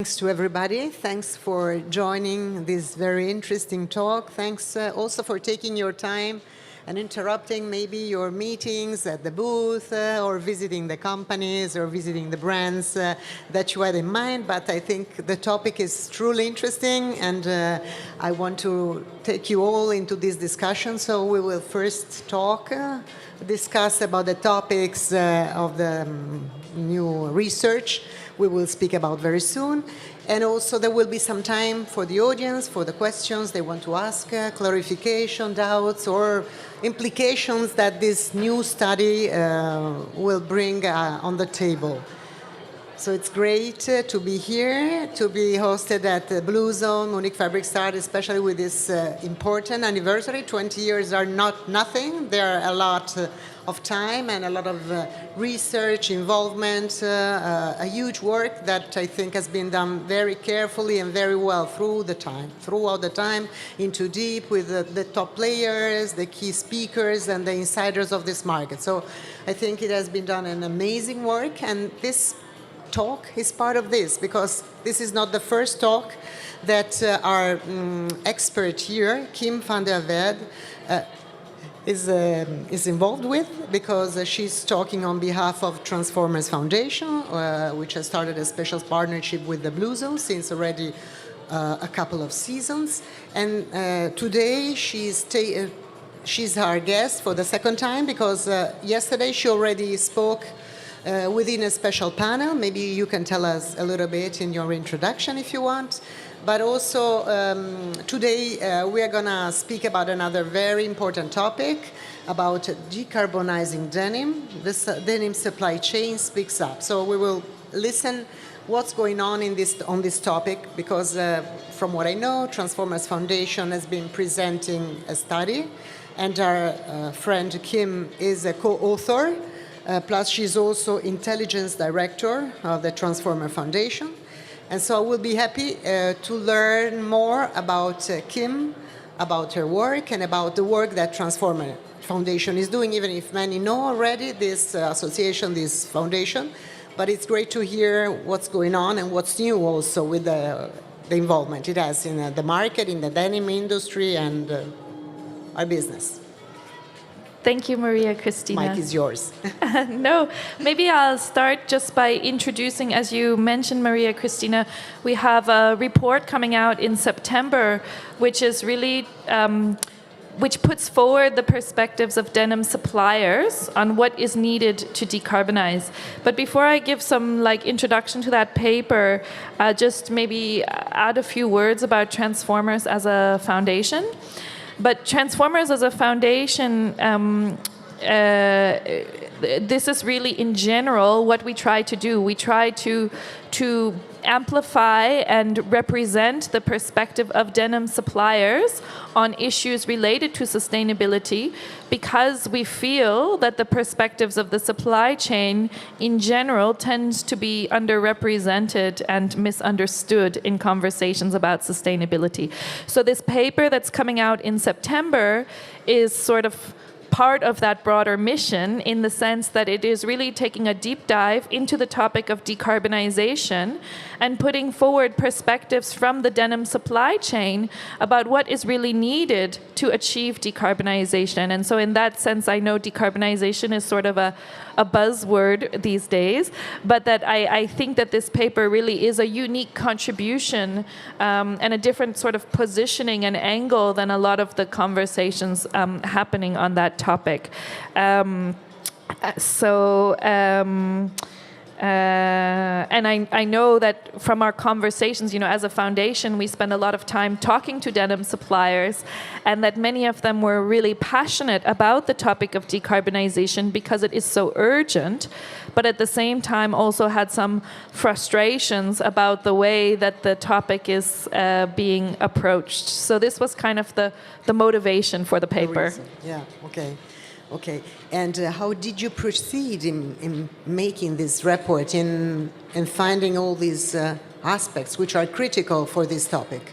Thanks to everybody. Thanks for joining this very interesting talk. Thanks also for taking your time and interrupting maybe your meetings at the booth or visiting the companies or visiting the brands that you had in mind. But I think the topic is truly interesting, and I want to take you all into this discussion. So we will first discuss about the topics of the new research we will speak about very soon. And also there will be some time for the audience, for the questions they want to ask, clarification, doubts, or implications that this new study will bring on the table. So it's great to be here, to be hosted at the Blue Zone, Munich Fabric Start, especially with this important anniversary. 20 years are not nothing. There are a lot of time and a lot of research, involvement, a huge work that I think has been done very carefully and very well throughout the time, into deep with the top players, the key speakers, and the insiders of this market. So I think it has been done an amazing work, and this talk is part of this, because this is not the first talk that our expert here, Kim van der Weerd, is involved with, because she's talking on behalf of Transformers Foundation, which has started a special partnership with the Blue Zone since already a couple of seasons. And today she's our guest for the second time, because yesterday she already spoke within a special panel. Maybe you can tell us a little bit in your introduction if you want. But also today we are going to speak about another very important topic, about decarbonizing denim. This denim supply chain speaks up. So we will listen what's going on on this topic, because from what I know, Transformers Foundation has been presenting a study, and our friend Kim is a co-author. Plus, she's also Intelligence Director of the Transformer Foundation. And so I will be happy to learn more about Kim, about her work, and about the work that Transformer Foundation is doing, even if many know already this association, this foundation. But it's great to hear what's going on and what's new also with the involvement it has in the market, in the denim industry, and our business. Thank you, Maria Cristina. Mike is yours. No, maybe I'll start just by introducing, as you mentioned, Maria Cristina, we have a report coming out in September, which is really, which puts forward the perspectives of denim suppliers on what is needed to decarbonize. But before I give some introduction to that paper, just maybe add a few words about Transformers as a foundation. But Transformers as a foundation, this is really in general what we try to do. We try to amplify and represent the perspective of denim suppliers on issues related to sustainability, because we feel that the perspectives of the supply chain in general tends to be underrepresented and misunderstood in conversations about sustainability. So this paper that's coming out in September is sort of part of that broader mission, in the sense that it is really taking a deep dive into the topic of decarbonization and putting forward perspectives from the denim supply chain about what is really needed to achieve decarbonization. And so in that sense, I know decarbonization is sort of a buzzword these days, but that I think that this paper really is a unique contribution and a different sort of positioning and angle than a lot of the conversations happening on that topic. And I know that from our conversations, as a foundation, we spend a lot of time talking to denim suppliers, and that many of them were really passionate about the topic of decarbonization because it is so urgent, but at the same time also had some frustrations about the way that the topic is being approached. So this was kind of the motivation for the paper. Yeah, okay. Okay, and how did you proceed in making this report, in finding all these aspects which are critical for this topic?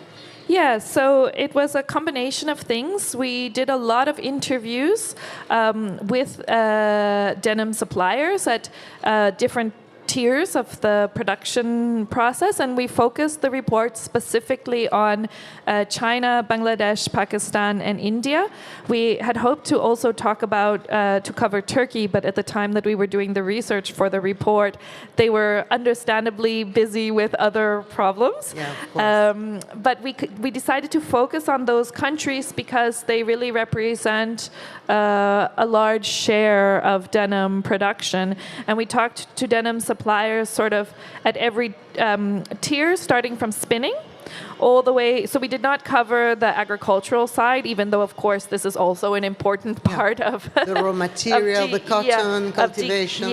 Yeah, so it was a combination of things. We did a lot of interviews with denim suppliers at different tiers of the production process, and we focused the report specifically on China, Bangladesh, Pakistan, and India. We had hoped to also talk about, to cover Turkey, but at the time that we were doing the research for the report, they were understandably busy with other problems. Yeah, of course. But we decided to focus on those countries because they really represent a large share of denim production. And we talked to denim suppliers sort of at every tier, starting from spinning all the way. So we did not cover the agricultural side, even though, of course, this is also an important part of the raw material, the cotton cultivation.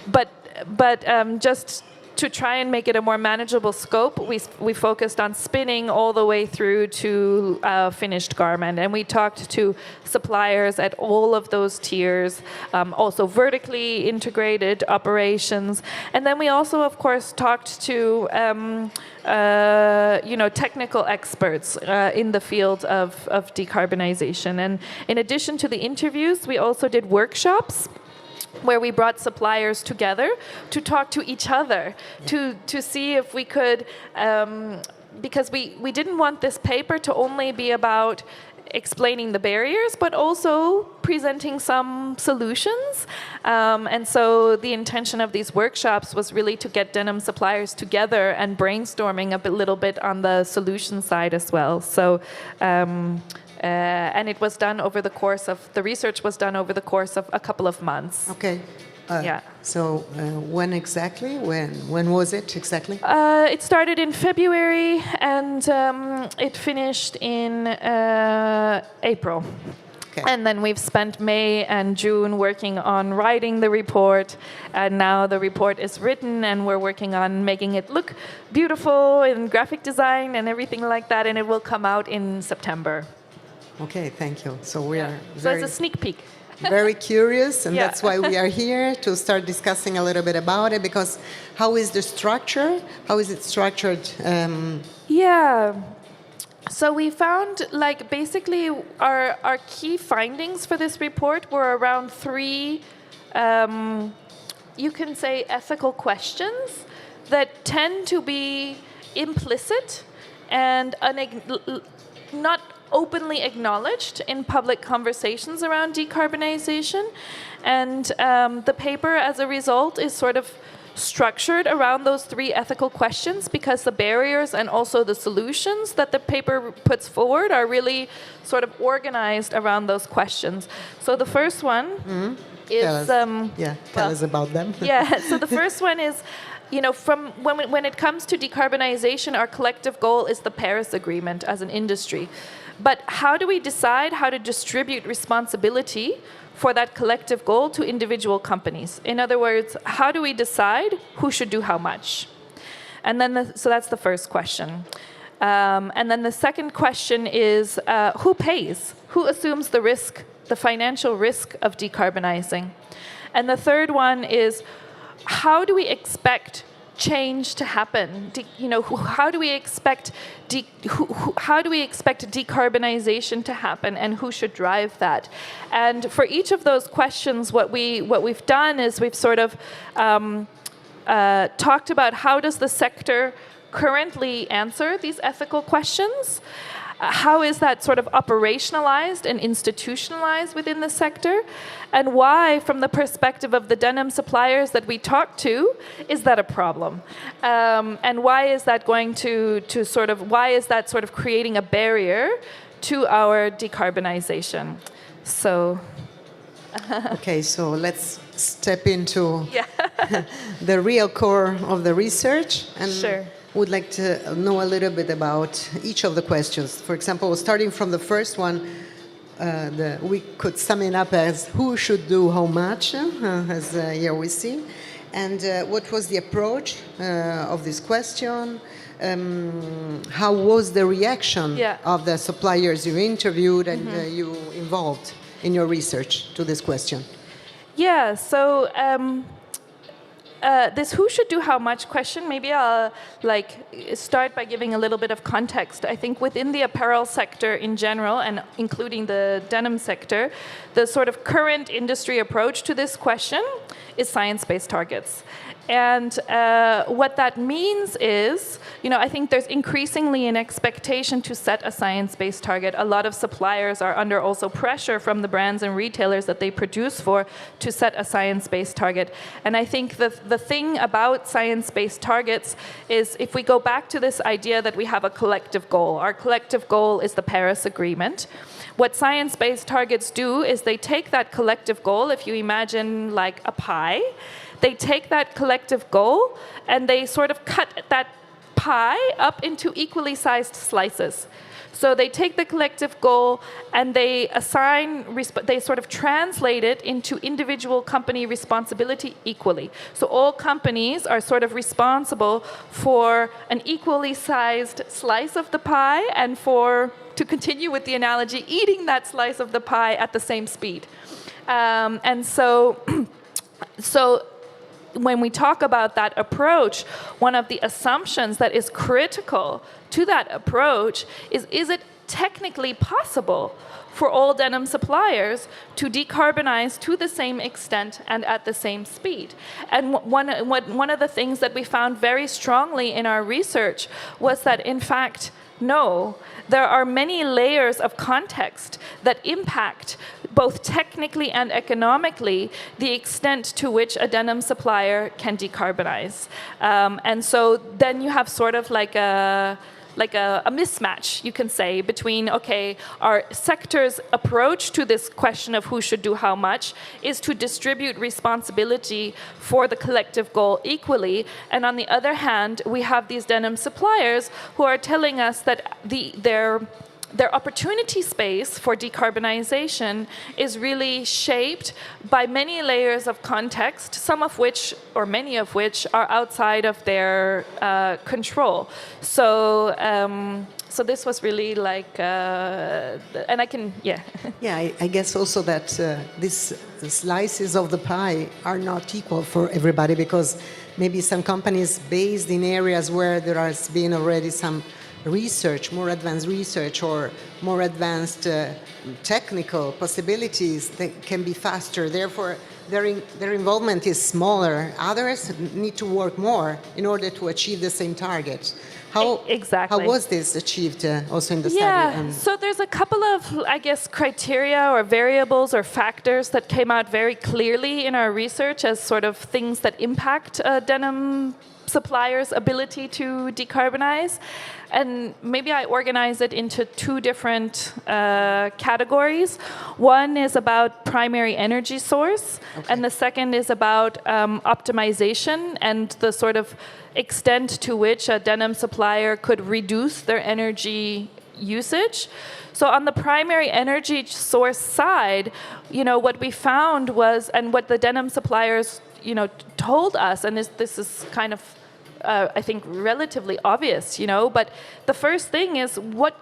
But just to try and make it a more manageable scope, we focused on spinning all the way through to finished garment. And we talked to suppliers at all of those tiers, also vertically integrated operations. And then we also, of course, talked to technical experts in the field of decarbonization. And in addition to the interviews, we also did workshops where we brought suppliers together to talk to each other, to see if we could, because we didn't want this paper to only be about explaining the barriers, but also presenting some solutions. And so the intention of these workshops was really to get denim suppliers together and brainstorming a little bit on the solution side as well. So. And it was done over the course of, the research was done over the course of a couple of months. Okay. So when exactly? When was it exactly? It started in February and it finished in April. Okay. And then we've spent May and June working on writing the report, and now the report is written and we're working on making it look beautiful in graphic design and everything like that, and it will come out in September. Okay, thank you. So we are so it's a sneak peek. Very curious, and that's why we are here to start discussing a little bit about it, because how is the structure? How is it structured? So we found, like, basically our key findings for this report were around three, you can say, ethical questions that tend to be implicit and not openly acknowledged in public conversations around decarbonization. And the paper, as a result, is sort of structured around those three ethical questions, because the barriers and also the solutions that the paper puts forward are really sort of organized around those questions. So the first one is... Tell us about them. So the first one is, from when it comes to decarbonization, our collective goal is the Paris Agreement as an industry. But how do we decide how to distribute responsibility for that collective goal to individual companies? In other words, how do we decide who should do how much? And then, so that's the first question. And then the second question is, who pays? Who assumes the risk, the financial risk of decarbonizing? And the third one is, how do we expect change to happen? How do we expect decarbonization to happen, and who should drive that? And for each of those questions, what we've done is we've sort of talked about how does the sector currently answer these ethical questions. How is that sort of operationalized and institutionalized within the sector? And why, from the perspective of the denim suppliers that we talk to, is that a problem? And why is that going to why is that sort of creating a barrier to our decarbonization? So... Okay, so let's step into the real core of the research. And sure. Would like to know a little bit about each of the questions. For example, starting from the first one, we could sum it up as who should do how much, as here we see. And what was the approach of this question? How was the reaction of the suppliers you interviewed and you involved in your research to this question? So this who should do how much question, maybe I'll start by giving a little bit of context. I think within the apparel sector in general, and including the denim sector, the sort of current industry approach to this question is science-based targets. And what that means is, I think there's increasingly an expectation to set a science-based target. A lot of suppliers are under also pressure from the brands and retailers that they produce for to set a science-based target. And I think the thing about science-based targets is if we go back to this idea that we have a collective goal. Our collective goal is the Paris Agreement. What science-based targets do is they take that collective goal, if you imagine like a pie, they take that collective goal and they sort of cut that pie up into equally sized slices. So they take the collective goal and they they sort of translate it into individual company responsibility equally. So all companies are sort of responsible for an equally sized slice of the pie and for, to continue with the analogy, eating that slice of the pie at the same speed. And so when we talk about that approach, one of the assumptions that is critical to that approach is it technically possible for all denim suppliers to decarbonize to the same extent and at the same speed? And one of the things that we found very strongly in our research was that, in fact, no, there are many layers of context that impact both technically and economically the extent to which a denim supplier can decarbonize. And so then you have sort of like a mismatch, you can say, between, okay, our sector's approach to this question of who should do how much is to distribute responsibility for the collective goal equally. And on the other hand, we have these denim suppliers who are telling us that their opportunity space for decarbonization is really shaped by many layers of context, some of which, or many of which, are outside of their control. So this was really like, and I can, yeah. Yeah, I guess also that these slices of the pie are not equal for everybody, because maybe some companies based in areas where there has been already some research, more advanced research, or more advanced technical possibilities that can be faster. Therefore, their involvement is smaller. Others need to work more in order to achieve the same target. Exactly. How was this achieved also in the study? Yeah, so there's a couple of, I guess, criteria or variables or factors that came out very clearly in our research as sort of things that impact denim suppliers' ability to decarbonize. And maybe I organize it into two different categories. One is about primary energy source, and the second is about optimization and the sort of extent to which a denim supplier could reduce their energy usage. So on the primary energy source side, what we found was, and what the denim suppliers, told us, and this is kind of I think relatively obvious, but the first thing is what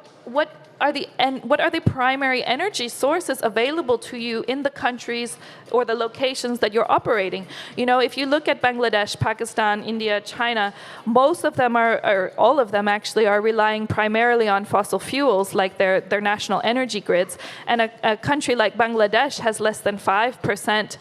are the primary energy sources available to you in the countries or the locations that you're operating? If you look at Bangladesh, Pakistan, India, China, most of them or all of them actually are relying primarily on fossil fuels, like their national energy grids. And a country like Bangladesh has less than 5%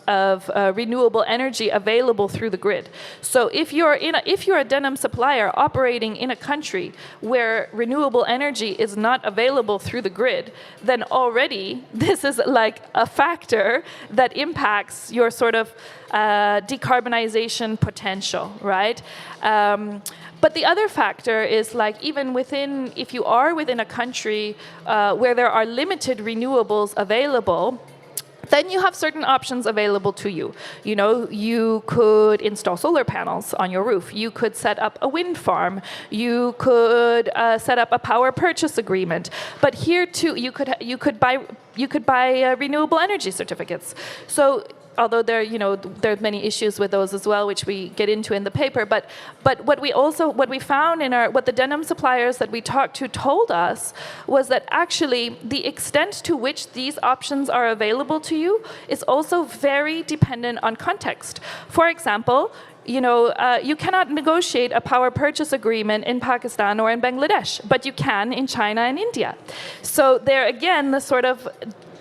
of renewable energy available through the grid. So if you're a denim supplier operating in a country where renewable energy is not available through the grid, then already this is like a factor that impacts your sort of decarbonization potential, right? But the other factor is, like, even if you are within a country where there are limited renewables available, then you have certain options available to you. You could install solar panels on your roof. You could set up a wind farm. You could set up a power purchase agreement. But here too, you could buy renewable energy certificates. So, although there are many issues with those as well, which we get into in the paper. But what we found what the denim suppliers that we talked to told us was that actually the extent to which these options are available to you is also very dependent on context. For example, you cannot negotiate a power purchase agreement in Pakistan or in Bangladesh, but you can in China and India. So there again, the sort of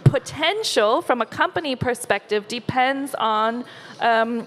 potential from a company perspective depends on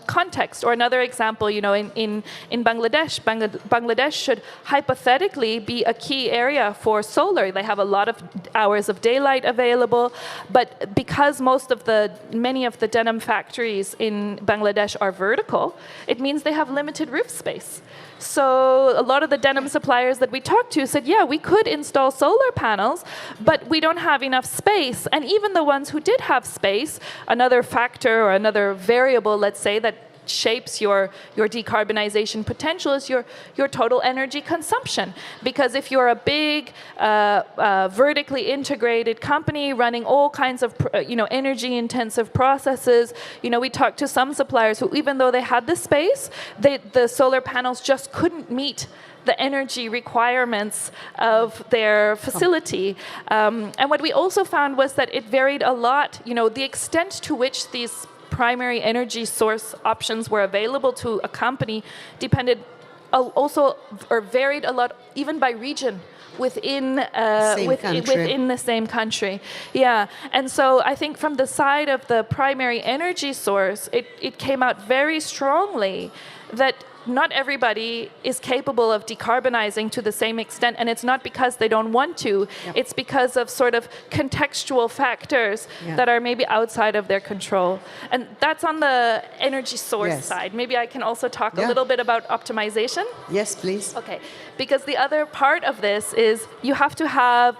context. Or another example, in Bangladesh, Bangladesh should hypothetically be a key area for solar. They have a lot of hours of daylight available, but because many of the denim factories in Bangladesh are vertical, it means they have limited roof space. So a lot of the denim suppliers that we talked to said, yeah, we could install solar panels, but we don't have enough space. And even the ones who did have space, another factor or another variable, let's say, that shapes your decarbonization potential is your total energy consumption. Because if you're a big vertically integrated company running all kinds of energy intensive processes, we talked to some suppliers who, even though they had the space, the solar panels just couldn't meet the energy requirements of their facility. And what we also found was that it varied a lot, the extent to which these primary energy source options were available to a company depended also, or varied a lot, even by region within the same country. Yeah, and so I think from the side of the primary energy source, it came out very strongly that not everybody is capable of decarbonizing to the same extent, and it's not because they don't want to. Yep. It's because of sort of contextual factors that are maybe outside of their control. And that's on the energy source side. Maybe I can also talk a little bit about optimization. Yes, please. Okay, because the other part of this is you have to have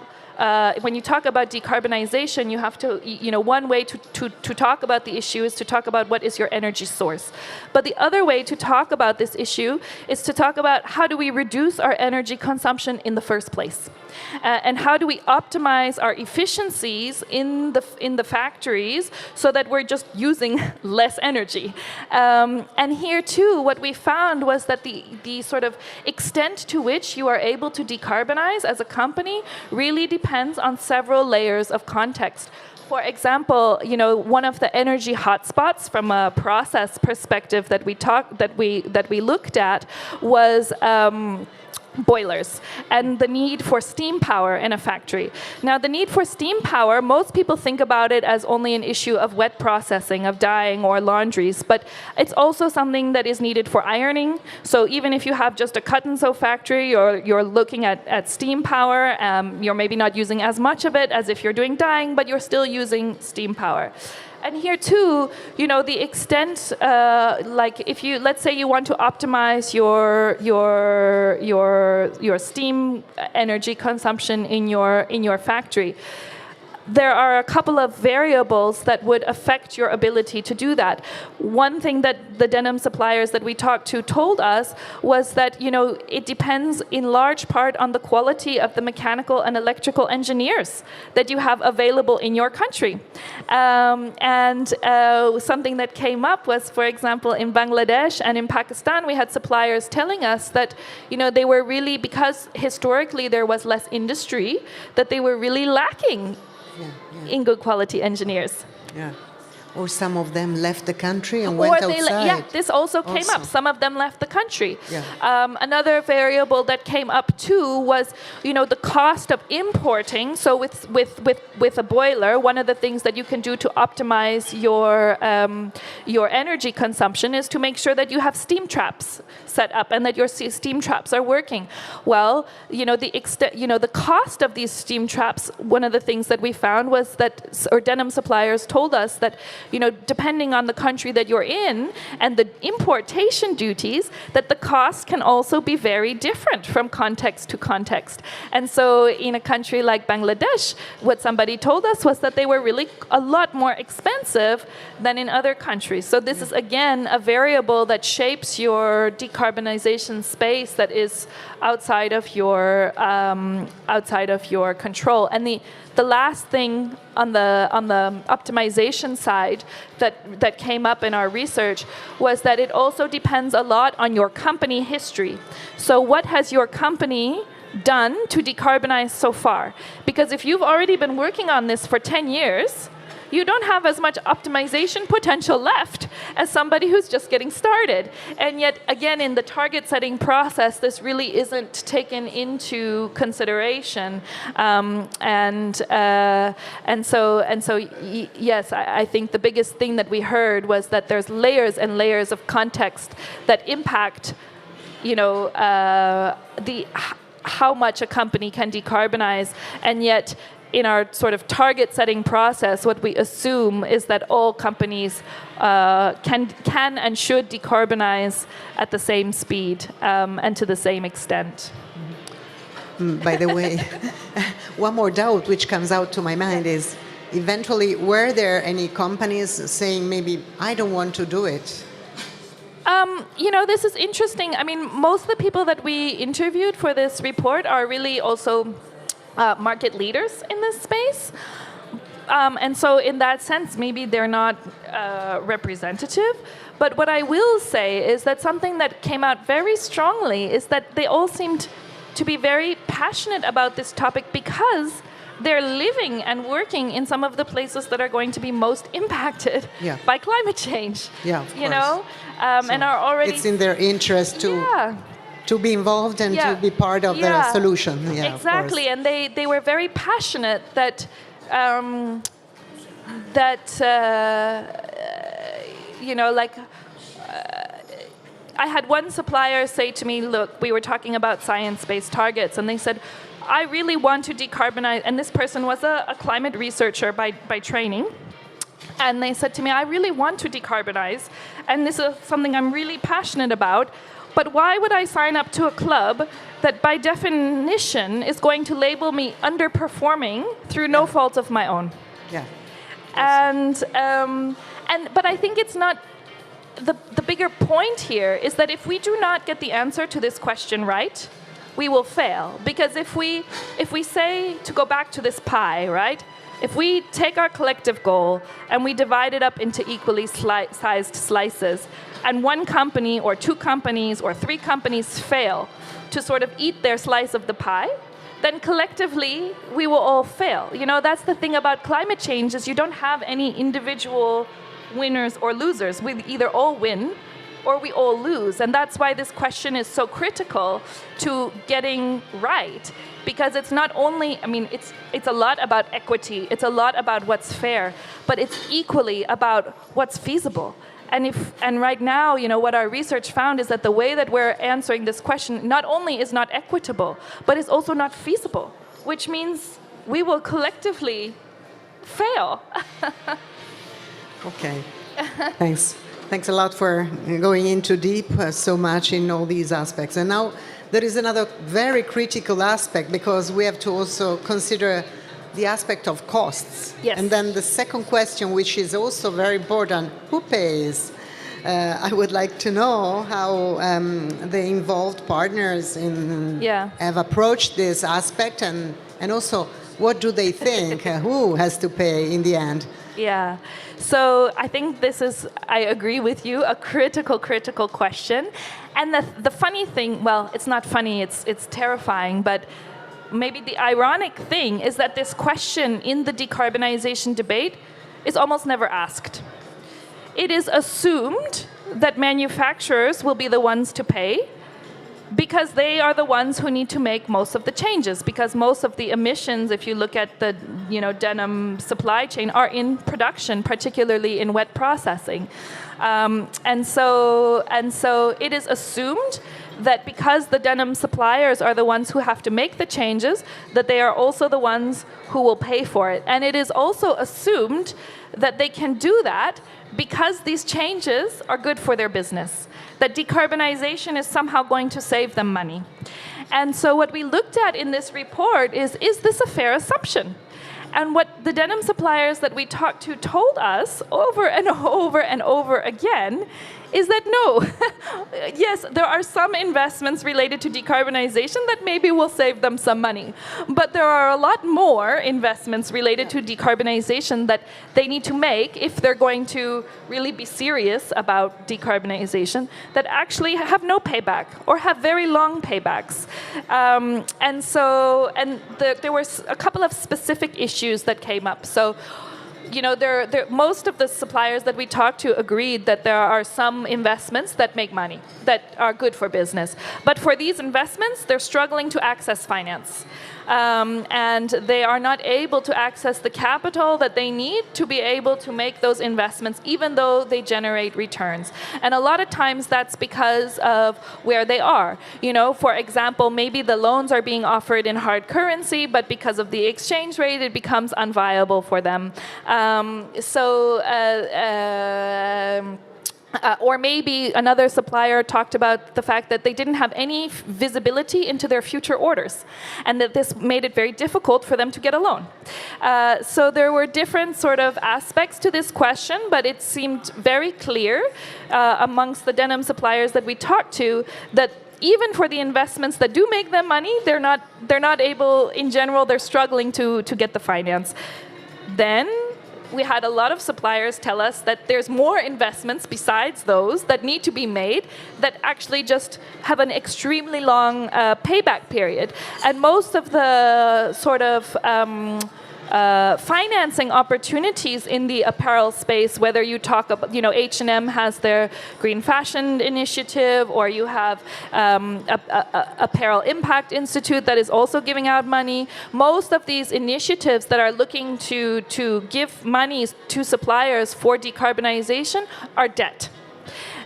when you talk about decarbonization, you have to, one way to talk about the issue is to talk about what is your energy source. But the other way to talk about this issue is to talk about how do we reduce our energy consumption in the first place. And how do we optimize our efficiencies in the factories so that we're just using less energy. And here too, what we found was that the sort of extent to which you are able to decarbonize as a company really depends on several layers of context. For example, one of the energy hotspots from a process perspective that we looked at was boilers and the need for steam power in a factory. Now, the need for steam power, most people think about it as only an issue of wet processing, of dyeing or laundries, but it's also something that is needed for ironing. So even if you have just a cut and sew factory, or you're looking at steam power, you're maybe not using as much of it as if you're doing dyeing, but you're still using steam power. And here too, the extent, like if let's say you want to optimize your steam energy consumption in your factory, there are a couple of variables that would affect your ability to do that. One thing that the denim suppliers that we talked to told us was that, it depends in large part on the quality of the mechanical and electrical engineers that you have available in your country. And something that came up was, for example, in Bangladesh and in Pakistan, we had suppliers telling us that, they were really, because historically there was less industry, that they were really lacking in good quality engineers. Yeah. Or some of them left the country and went outside. This also came up. Some of them left the country. Yeah. Another variable that came up too was, the cost of importing. So with a boiler, one of the things that you can do to optimize your energy consumption is to make sure that you have steam traps set up and that your steam traps are working. Well, the cost of these steam traps, one of the things that we found was that, or denim suppliers told us that, depending on the country that you're in and the importation duties, that the cost can also be very different from context to context. And so in a country like Bangladesh, what somebody told us was that they were really a lot more expensive than in other countries. So this is, again, a variable that shapes your decarbonization space that is outside of your control. And the last thing on the optimization side that came up in our research was that it also depends a lot on your company history. So what has your company done to decarbonize so far? Because if you've already been working on this for 10 years, you don't have as much optimization potential left as somebody who's just getting started. And yet, again, in the target setting process, this really isn't taken into consideration. Yes, I think the biggest thing that we heard was that there's layers and layers of context that impact, how much a company can decarbonize, and yet in our sort of target setting process, what we assume is that all companies can and should decarbonize at the same speed and to the same extent. By the way, one more doubt which comes out to my mind is, eventually, were there any companies saying maybe, I don't want to do it? This is interesting. I mean, most of the people that we interviewed for this report are really also market leaders in this space. And so in that sense, maybe they're not representative. But what I will say is that something that came out very strongly is that they all seemed to be very passionate about this topic because they're living and working in some of the places that are going to be most impacted by climate change. Yeah, of course. So and are already. It's in their interest to be involved and to be part of the solution. Yeah, exactly, and they were very passionate that I had one supplier say to me, look, we were talking about science-based targets, and they said, I really want to decarbonize, and this person was a climate researcher by training, and they said to me, I really want to decarbonize, and this is something I'm really passionate about, but why would I sign up to a club that by definition is going to label me underperforming through no fault of my own? Yeah. But I think it's not, the bigger point here is that if we do not get the answer to this question right, we will fail. Because if we say, to go back to this pie, right? If we take our collective goal and we divide it up into equally sized slices, and one company or two companies or three companies fail to sort of eat their slice of the pie, then collectively we will all fail. That's the thing about climate change, is you don't have any individual winners or losers. We either all win or we all lose. And that's why this question is so critical to getting right. Because it's not only, it's a lot about equity, it's a lot about what's fair, but it's equally about what's feasible. And right now, what our research found is that the way that we're answering this question not only is not equitable, but is also not feasible, which means we will collectively fail. Okay, thanks. Thanks a lot for going into deep so much in all these aspects. And now there is another very critical aspect, because we have to also consider the aspect of costs. Yes. And then the second question, which is also very important, who pays? I would like to know how the involved partners have approached this aspect, and also what do they think? Who has to pay in the end? Yeah. So I think this is, I agree with you, a critical question. And the funny thing, well, it's not funny, it's terrifying, but maybe the ironic thing is that this question in the decarbonization debate is almost never asked. It is assumed that manufacturers will be the ones to pay because they are the ones who need to make most of the changes, because most of the emissions, if you look at the denim supply chain, are in production, particularly in wet processing. And so it is assumed that because the denim suppliers are the ones who have to make the changes, that they are also the ones who will pay for it. And it is also assumed that they can do that because these changes are good for their business, that decarbonization is somehow going to save them money. And so what we looked at in this report is this a fair assumption? And what the denim suppliers that we talked to told us over and over and over again is that no, yes, there are some investments related to decarbonization that maybe will save them some money. But there are a lot more investments related to decarbonization that they need to make if they're going to really be serious about decarbonization that actually have no payback or have very long paybacks. There were a couple of specific issues that came up. So most of the suppliers that we talked to agreed that there are some investments that make money, that are good for business. But for these investments, they're struggling to access finance. And they are not able to access the capital that they need to be able to make those investments, even though they generate returns. And a lot of times that's because of where they are. For example, maybe the loans are being offered in hard currency, but because of the exchange rate, it becomes unviable for them. Or maybe another supplier talked about the fact that they didn't have any visibility into their future orders, and that this made it very difficult for them to get a loan. So there were different sort of aspects to this question, but it seemed very clear amongst the denim suppliers that we talked to that even for the investments that do make them money, they're not able, in general, they're struggling to get the finance. Then we had a lot of suppliers tell us that there's more investments besides those that need to be made that actually just have an extremely long payback period. And most of the sort of financing opportunities in the apparel space, whether you talk about, H&M has their Green Fashion Initiative, or you have Apparel Impact Institute that is also giving out money. Most of these initiatives that are looking to give money to suppliers for decarbonization are debt.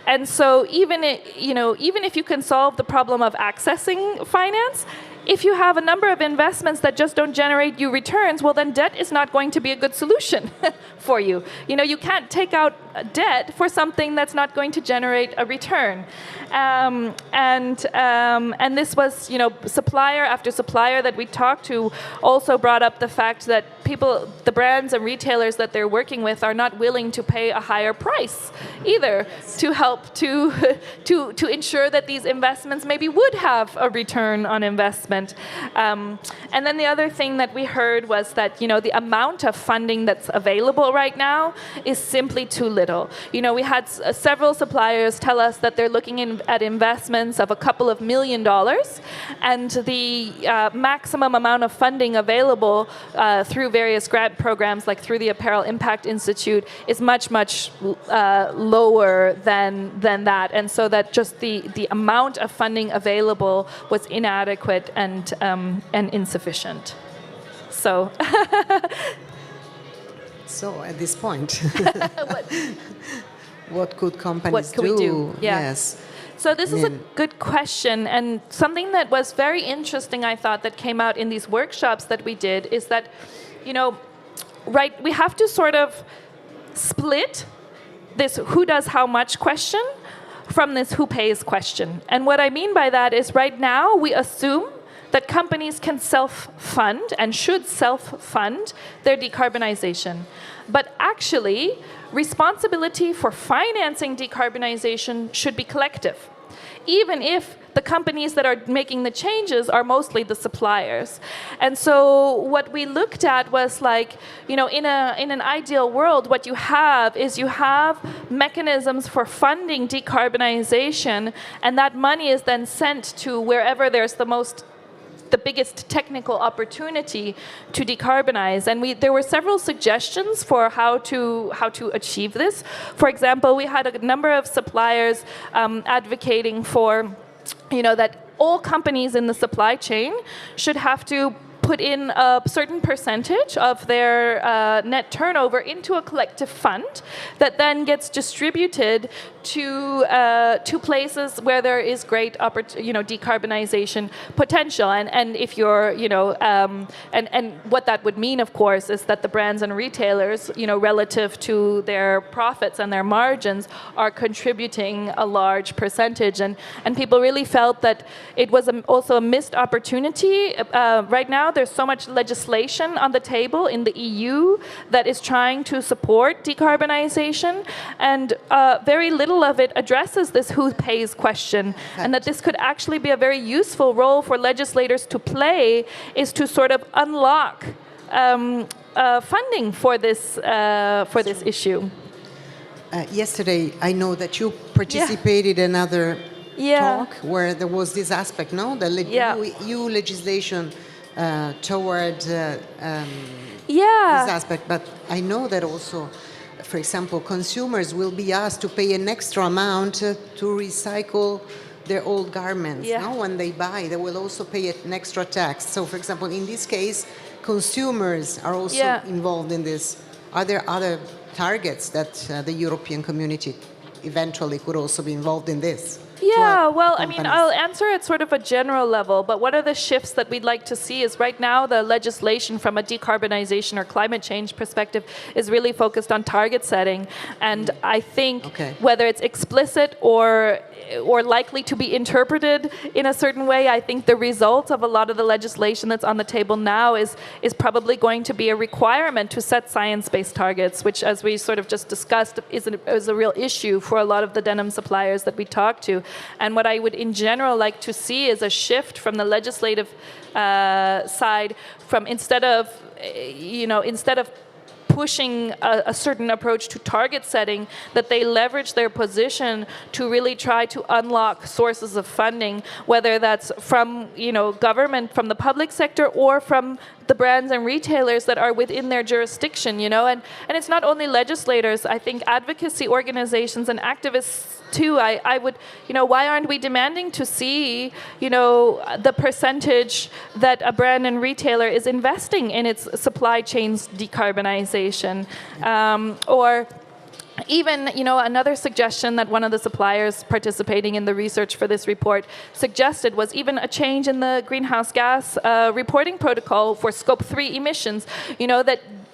And so even if you can solve the problem of accessing finance, if you have a number of investments that just don't generate you returns, well, then debt is not going to be a good solution for you. You can't take out debt for something that's not going to generate a return. And this was, supplier after supplier that we talked to also brought up the fact that the brands and retailers that they're working with are not willing to pay a higher price either to help to ensure that these investments maybe would have a return on investment. And then the other thing that we heard was that, the amount of funding that's available right now is simply too little. We had several suppliers tell us that they're looking at investments of a couple of $1 million, and the maximum amount of funding available through various grant programs, like through the Apparel Impact Institute, is much, much lower than that. And so that just the amount of funding available was inadequate and insufficient. So. So at this point, what could companies do? We do? Yeah. Yes. So this is a good question, and something that was very interesting, I thought, that came out in these workshops that we did is that, we have to sort of split this who does how much question from this who pays question. And what I mean by that is right now we assume that companies can self-fund and should self-fund their decarbonization. But actually, responsibility for financing decarbonization should be collective, even if the companies that are making the changes are mostly the suppliers. And so what we looked at was in an ideal world, what you have is mechanisms for funding decarbonization, and that money is then sent to wherever there's the biggest technical opportunity to decarbonize. And there were several suggestions for how to achieve this. For example, we had a number of suppliers advocating for, that all companies in the supply chain should have to put in a certain percentage of their net turnover into a collective fund that then gets distributed to places where there is great decarbonization potential. And if you're, and what that would mean, of course, is that the brands and retailers, relative to their profits and their margins, are contributing a large percentage. And people really felt that it was also a missed opportunity. Right now, there's so much legislation on the table in the EU that is trying to support decarbonization, and very little of it addresses this who pays question. And that this could actually be a very useful role for legislators to play, is to sort of unlock funding for this issue. Yesterday, I know that you participated in another talk where there was this aspect, no? The EU legislation toward Yeah. this aspect. But I know that also, for example, consumers will be asked to pay an extra amount to recycle their old garments. Yeah. No? When they buy, they will also pay an extra tax. So, for example, in this case, consumers are also involved in this. Are there other targets that the European community eventually could also be involved in this? Yeah, well, I mean, I'll answer at sort of a general level, but one of the shifts that we'd like to see is right now the legislation from a decarbonization or climate change perspective is really focused on target setting. And I think whether it's explicit or likely to be interpreted in a certain way, I think the result of a lot of the legislation that's on the table now is probably going to be a requirement to set science-based targets, which, as we sort of just discussed, is a real issue for a lot of the denim suppliers that we talk to. And what I would in general like to see is a shift from the legislative side, from instead of pushing a certain approach to target setting, that they leverage their position to really try to unlock sources of funding, whether that's from government, from the public sector, or from the brands and retailers that are within their jurisdiction, and it's not only legislators. I think advocacy organizations and activists too. I would, why aren't we demanding to see, the percentage that a brand and retailer is investing in its supply chain's decarbonization, or even, another suggestion that one of the suppliers participating in the research for this report suggested was even a change in the greenhouse gas reporting protocol for Scope 3 emissions.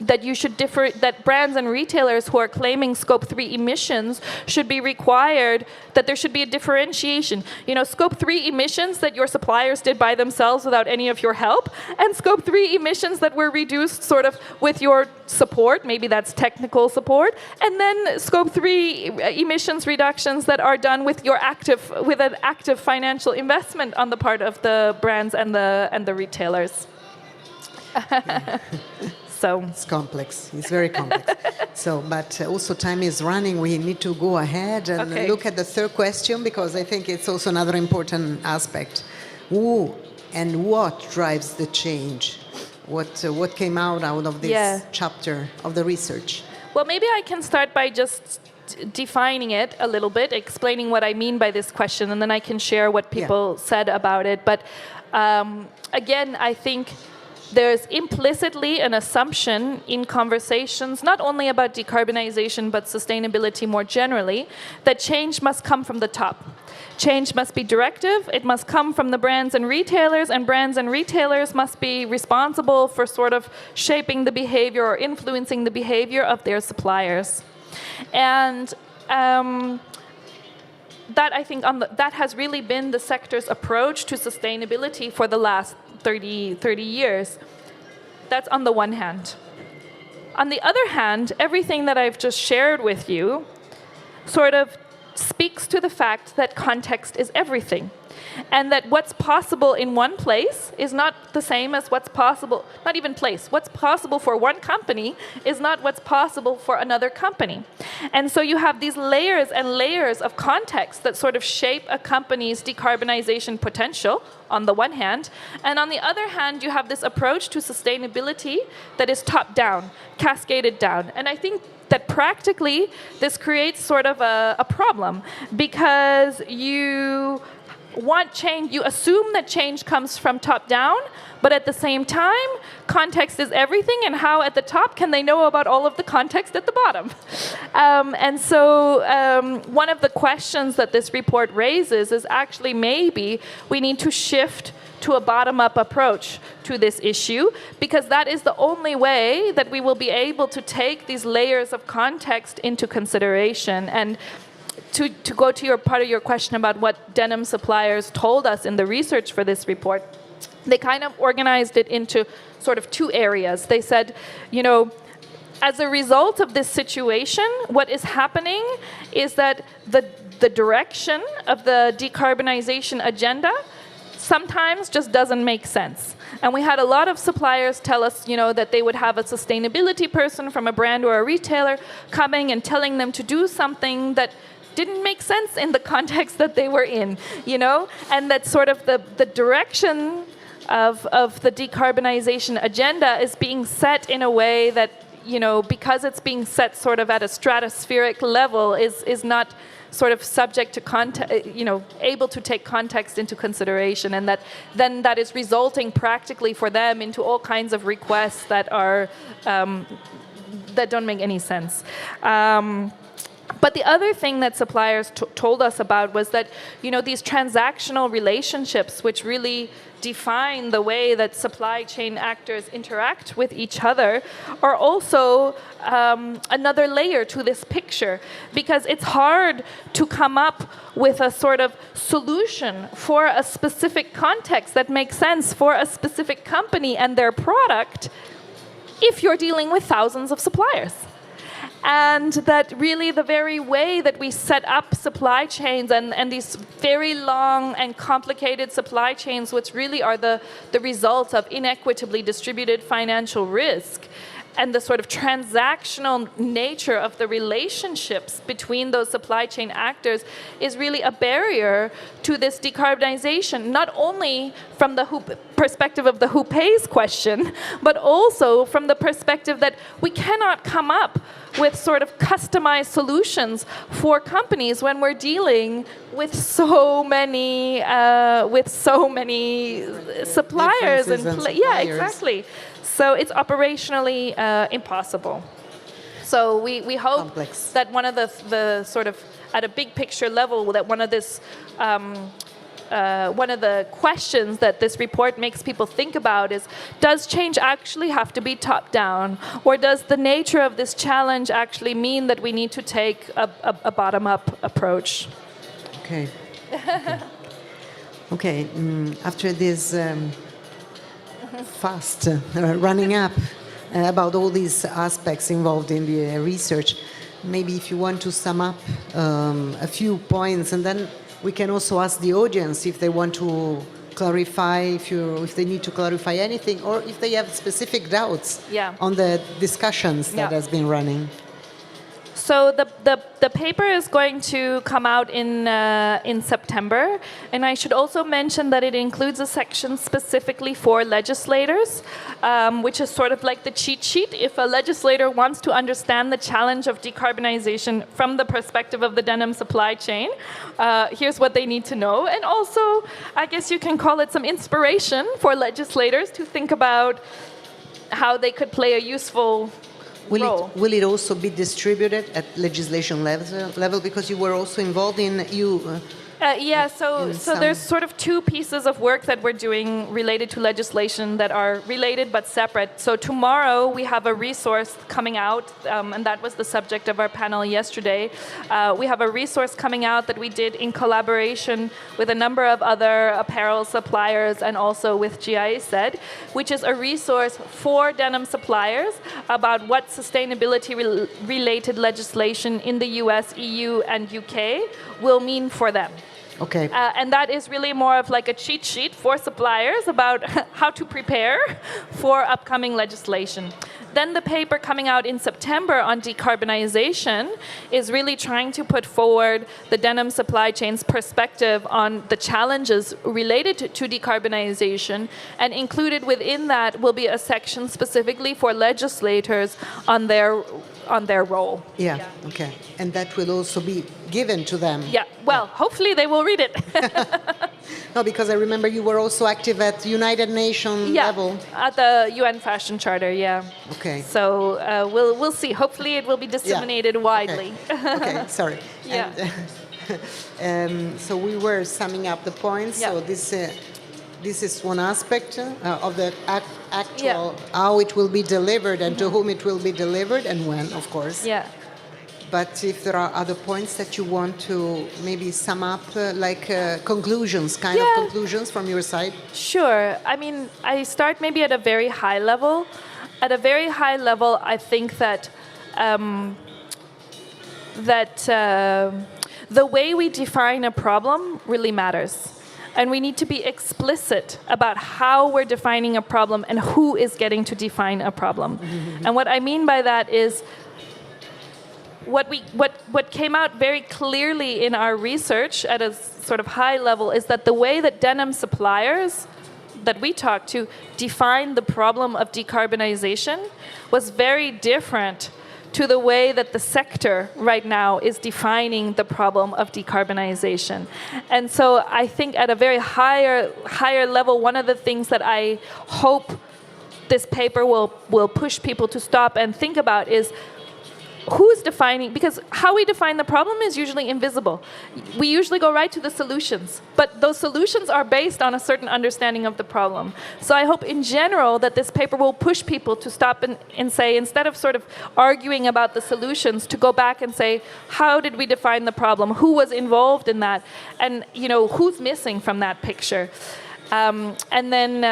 That you should that brands and retailers who are claiming Scope 3 emissions should be required, that there should be a differentiation. Scope 3 emissions that your suppliers did by themselves without any of your help, and Scope 3 emissions that were reduced sort of with your support, maybe that's technical support, and then Scope 3 emissions reductions that are done with an active financial investment on the part of the brands and the retailers. So it's complex. It's very complex. But also time is running. We need to go ahead and look at the third question, because I think it's also another important aspect. Who and what drives the change? What came out of this chapter of the research? Well, maybe I can start by just defining it a little bit, explaining what I mean by this question, and then I can share what people said about it. But again, I think there's implicitly an assumption in conversations, not only about decarbonization, but sustainability more generally, that change must come from the top. Change must be directive, it must come from the brands and brands and retailers must be responsible for sort of shaping the behavior or influencing the behavior of their suppliers. And that, I think, that has really been the sector's approach to sustainability for the last 30 years. That's on the one hand. On the other hand, everything that I've just shared with you sort of speaks to the fact that context is everything, and that what's possible in one place is not the same as what's possible, not even place, what's possible for one company is not what's possible for another company. And so you have these layers and layers of context that sort of shape a company's decarbonization potential on the one hand, and on the other hand you have this approach to sustainability that is top-down, cascaded down. And I think that practically this creates sort of a problem, because you want change, you assume that change comes from top down, but at the same time, context is everything, and how at the top can they know about all of the context at the bottom? And so one of the questions that this report raises is actually maybe we need to shift to a bottom-up approach to this issue, because that is the only way that we will be able to take these layers of context into consideration. And to go to your part of your question about what denim suppliers told us in the research for this report, they kind of organized it into sort of two areas. They said, as a result of this situation, what is happening is that the direction of the decarbonization agenda sometimes just doesn't make sense. And we had a lot of suppliers tell us, that they would have a sustainability person from a brand or a retailer coming and telling them to do something that didn't make sense in the context that they were in, and that sort of the direction of the decarbonization agenda is being set in a way that, because it's being set sort of at a stratospheric level, is not sort of subject to able to take context into consideration, and that is resulting practically for them into all kinds of requests that are that don't make any sense. But the other thing that suppliers told us about was that, these transactional relationships, which really define the way that supply chain actors interact with each other, are also another layer to this picture, because it's hard to come up with a sort of solution for a specific context that makes sense for a specific company and their product if you're dealing with thousands of suppliers. And that really the very way that we set up supply chains and these very long and complicated supply chains, which really are the result of inequitably distributed financial risk, and the sort of transactional nature of the relationships between those supply chain actors is really a barrier to this decarbonization, not only from the perspective of the who pays question, but also from the perspective that we cannot come up with sort of customized solutions for companies when we're dealing with so many suppliers and yeah, exactly. So it's operationally impossible. So we hope that one of the sort of at a big picture level, that one of the questions that this report makes people think about is, does change actually have to be top down, or does the nature of this challenge actually mean that we need to take a bottom up approach? Okay. Okay. After this fast running up about all these aspects involved in the research, maybe if you want to sum up a few points, and then we can also ask the audience if they want to clarify, if they need to clarify anything, or if they have specific doubts on the discussions that has been running. So the paper is going to come out in September, and I should also mention that it includes a section specifically for legislators, which is sort of like the cheat sheet. If a legislator wants to understand the challenge of decarbonization from the perspective of the denim supply chain, here's what they need to know. And also, I guess you can call it some inspiration for legislators to think about how they could play a useful role. Will it also be distributed at legislation level? Because you were also involved in so there's sort of two pieces of work that we're doing related to legislation that are related but separate. So tomorrow we have a resource coming out, and that was the subject of our panel yesterday. We have a resource coming out that we did in collaboration with a number of other apparel suppliers and also with GIZ, which is a resource for denim suppliers about what sustainability-related legislation in the US, EU, and UK will mean for them. Okay. And that is really more of like a cheat sheet for suppliers about how to prepare for upcoming legislation. Then the paper coming out in September on decarbonization is really trying to put forward the denim supply chain's perspective on the challenges related to decarbonization, and included within that will be a section specifically for legislators on their role. Yeah, okay. And that will also be given to them. Yeah, well, hopefully they will read it. No, because I remember you were also active at United Nations level. At the UN Fashion Charter, yeah. Okay. So we'll see. Hopefully it will be disseminated widely. Okay, sorry. Yeah. And, so we were summing up the points. Yeah. So this is one aspect of the actual, how it will be delivered and to whom it will be delivered and when, of course. Yeah. But if there are other points that you want to maybe sum up, like conclusions, kind of conclusions from your side? Sure. I mean, I start maybe at a very high level. At a very high level, I think that the way we define a problem really matters. And we need to be explicit about how we're defining a problem and who is getting to define a problem. Mm-hmm. And what I mean by that is what came out very clearly in our research at a sort of high level is that the way that denim suppliers that we talked to defined the problem of decarbonization was very different to the way that the sector right now is defining the problem of decarbonization. And so I think at a very higher level, one of the things that I hope this paper will push people to stop and think about is who's defining, because how we define the problem is usually invisible. We usually go right to the solutions, but those solutions are based on a certain understanding of the problem. So I hope in general that this paper will push people to stop and say, instead of sort of arguing about the solutions, to go back and say, how did we define the problem? Who was involved in that? And who's missing from that picture? And then,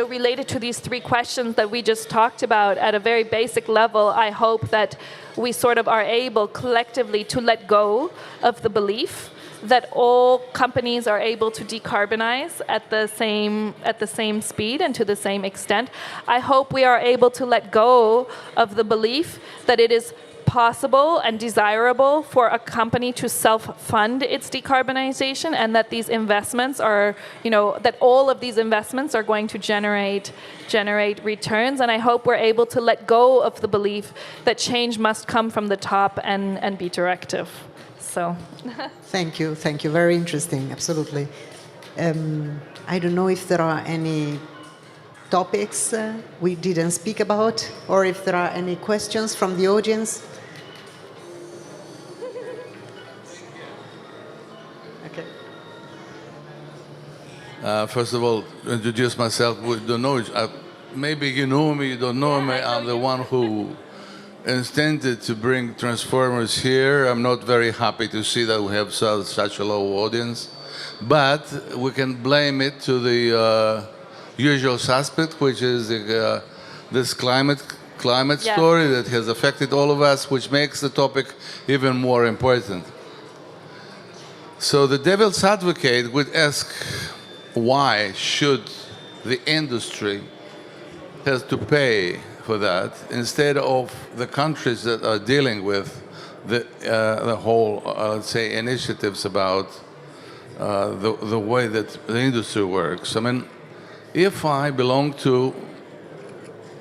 related to these three questions that we just talked about at a very basic level, I hope that we sort of are able collectively to let go of the belief that all companies are able to decarbonize at the same speed and to the same extent. I hope we are able to let go of the belief that it is possible and desirable for a company to self-fund its decarbonization, and that these investments are, that all of these investments are going to generate returns. And I hope we're able to let go of the belief that change must come from the top and be directive. So, Thank you. Very interesting. Absolutely. I don't know if there are any topics we didn't speak about, or if there are any questions from the audience. Okay. First of all, introduce myself. We don't know maybe you know me, you don't know me. I'm the one who intended to bring transformers here. I'm not very happy to see that we have such a low audience, but we can blame it to the usual suspect, which is this climate story that has affected all of us, which makes the topic even more important. So the devil's advocate would ask, why should the industry has to pay for that instead of the countries that are dealing with the whole, let's say, initiatives about the way that the industry works? I mean, if I belong to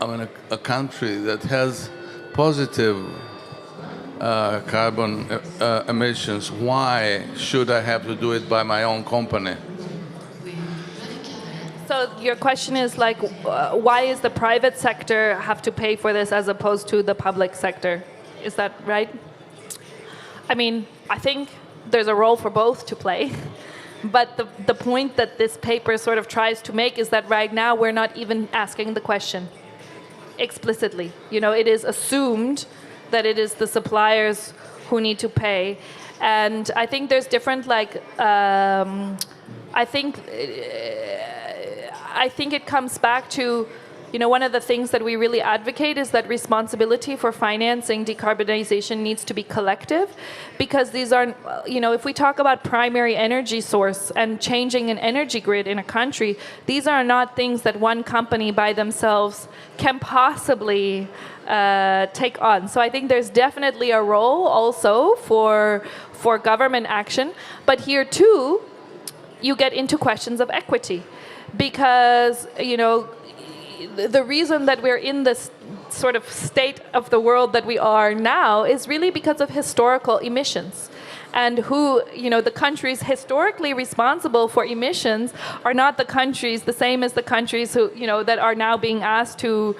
a country that has positive carbon emissions, why should I have to do it by my own company? So your question is why is the private sector have to pay for this as opposed to the public sector? Is that right? I mean, I think there's a role for both to play. But the point that this paper sort of tries to make is that right now we're not even asking the question explicitly. It is assumed that it is the suppliers who need to pay. And I think there's different, I think it comes back to, one of the things that we really advocate is that responsibility for financing decarbonization needs to be collective, because these are, if we talk about primary energy source and changing an energy grid in a country, these are not things that one company by themselves can possibly take on. So I think there's definitely a role also for government action, but here too, you get into questions of equity. Because, the reason that we're in this sort of state of the world that we are now is really because of historical emissions. And the countries historically responsible for emissions are not the countries, the same as the countries who, that are now being asked to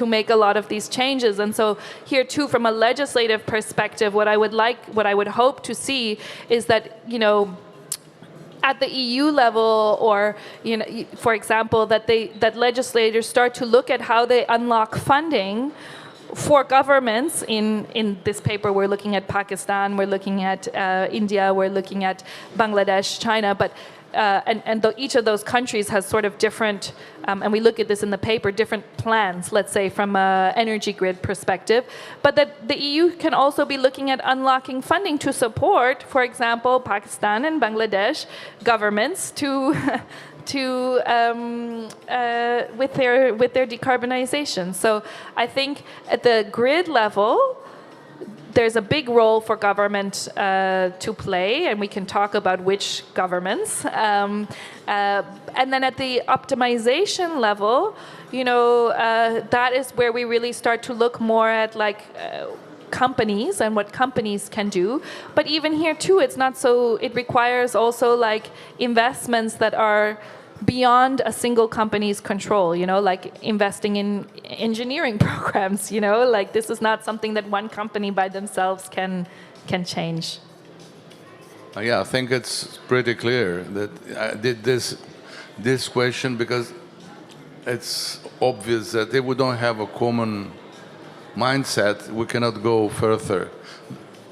make a lot of these changes. And so here too, from a legislative perspective, what I would hope to see is that, at the EU level, or for example, that legislators start to look at how they unlock funding for governments. In this paper, we're looking at Pakistan, we're looking at India, we're looking at Bangladesh, China, but each of those countries has sort of different, and we look at this in the paper, different plans, let's say, from an energy grid perspective. But that the EU can also be looking at unlocking funding to support, for example, Pakistan and Bangladesh governments with their decarbonization. So I think at the grid level, there's a big role for government to play, and we can talk about which governments. And then at the optimization level, that is where we really start to look more at companies and what companies can do. But even here too, it's not so. It requires also investments that are beyond a single company's control, like investing in engineering programs, this is not something that one company by themselves can change. Yeah, I think it's pretty clear that I did this question because it's obvious that if we don't have a common mindset, we cannot go further.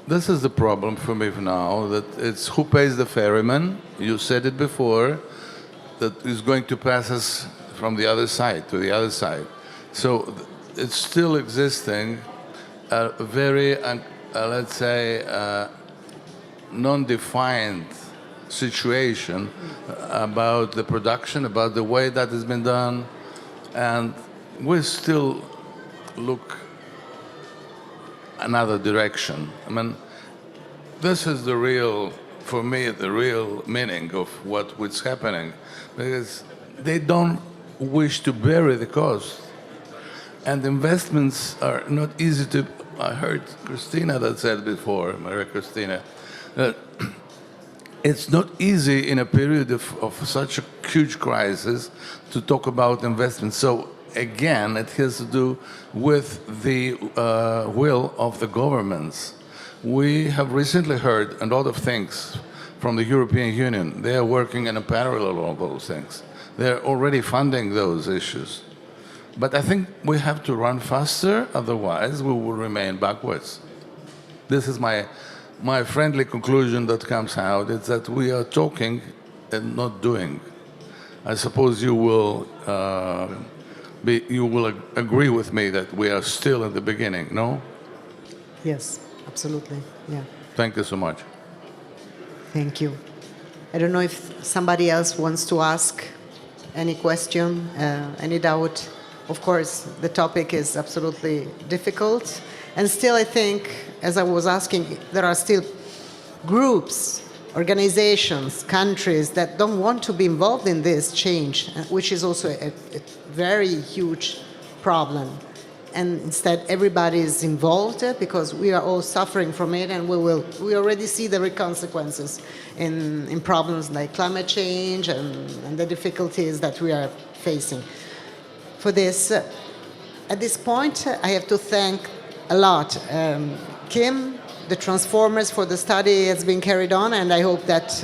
This is the problem for me now, that it's who pays the ferryman. You said it before, that is going to pass us from the other side to the other side. So it's still existing a very, let's say, non-defined situation about the production, about the way that has been done, and we still look another direction. I mean, this is for me, the real meaning of what's happening, because they don't wish to bury the cost. And investments are not easy to, I heard Cristina that said before, Maria Cristina, that it's not easy in a period of such a huge crisis to talk about investments. So again, it has to do with the will of the governments. We have recently heard a lot of things from the European Union. They are working in a parallel of those things. They're already funding those issues. But I think we have to run faster, otherwise we will remain backwards. This is my friendly conclusion that comes out, is that we are talking and not doing. I suppose you will agree with me that we are still at the beginning, no? Yes, absolutely. Yeah. Thank you so much. Thank you. I don't know if somebody else wants to ask any question, any doubt. Of course, the topic is absolutely difficult. And still, I think, as I was asking, there are still groups, organizations, countries that don't want to be involved in this change, which is also a very huge problem. And instead, everybody is involved because we are all suffering from it, and we already see the consequences in problems like climate change and the difficulties that we are facing. For this, at this point, I have to thank a lot Kim, the Transformers, for the study that's been carried on, and I hope that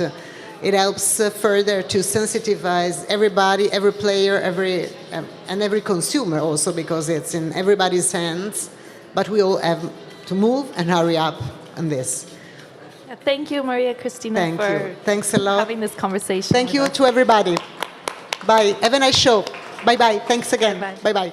it helps further to sensitize everybody, every player, and every consumer also, because it's in everybody's hands. But we all have to move and hurry up on this. Thank you, Maria Cristina, for Thanks a lot. having this conversation. Thank you to everybody. Bye. Have a nice show. Bye-bye. Thanks again. Bye-bye.